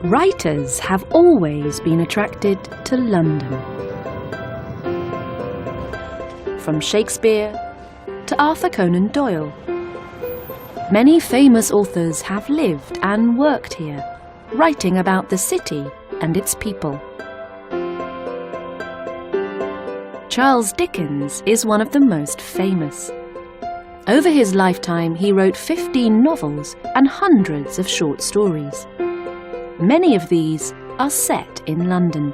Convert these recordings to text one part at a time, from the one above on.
Writers have always been attracted to London. From Shakespeare to Arthur Conan Doyle, many famous authors have lived and worked here, writing about the city and its people. Charles Dickens is one of the most famous. Over his lifetime, he wrote 15 novels and hundreds of short stories. Many of these are set in London.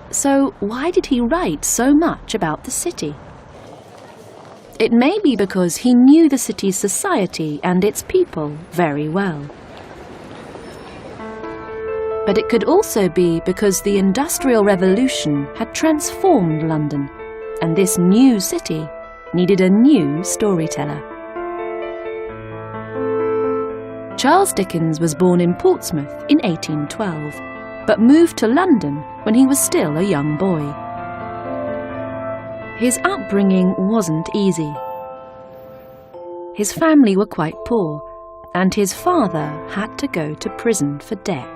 So why did he write so much about the city? It may be because he knew the city's society and its people very well. But it could also be because the Industrial Revolution had transformed London, and this new city needed a new storyteller. Charles Dickens was born in Portsmouth in 1812, but moved to London when he was still a young boy. His upbringing wasn't easy. His family were quite poor, and his father had to go to prison for debt.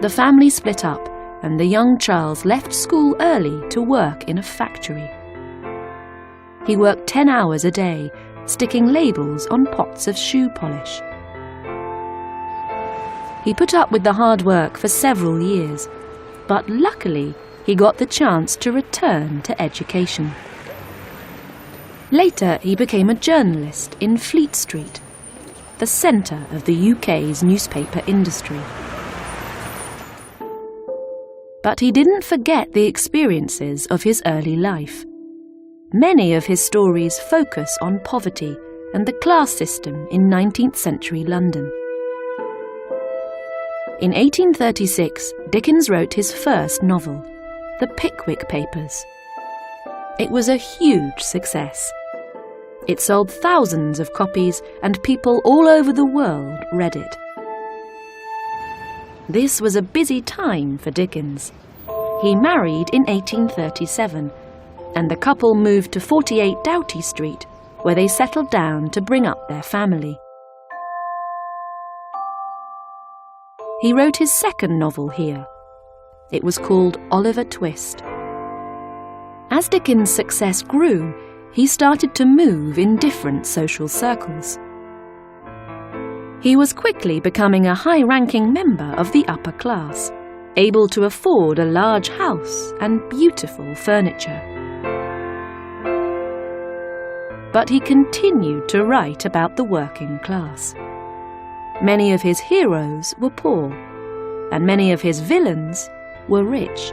The family split up, and the young Charles left school early to work in a factory. He worked 10 hours a day, sticking labels on pots of shoe polish. He put up with the hard work for several years, but luckily he got the chance to return to education. Later he became a journalist in Fleet Street, the centre of the UK's newspaper industry. But he didn't forget the experiences of his early life. Many of his stories focus on poverty and the class system in 19th century London. In 1836, Dickens wrote his first novel, The Pickwick Papers. It was a huge success. It sold thousands of copies, and people all over the world read it. This was a busy time for Dickens. He married in 1837, and the couple moved to 48 Doughty Street, where they settled down to bring up their family. He wrote his second novel here. It was called Oliver Twist. As Dickens' success grew, he started to move in different social circles. He was quickly becoming a high-ranking member of the upper class, able to afford a large house and beautiful furniture. But he continued to write about the working class. Many of his heroes were poor, and many of his villains were rich.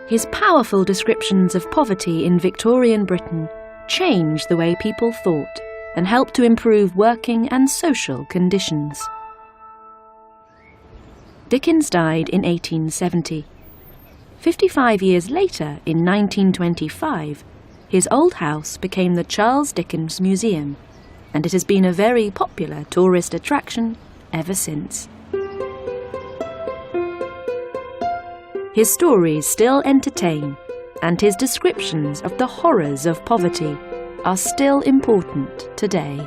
His powerful descriptions of poverty in Victorian Britain changed the way people thought and helped to improve working and social conditions. Dickens died in 1870. 55 years later, in 1925, his old house became the Charles Dickens Museum, and it has been a very popular tourist attraction ever since. His stories still entertain, and his descriptions of the horrors of poverty are still important today.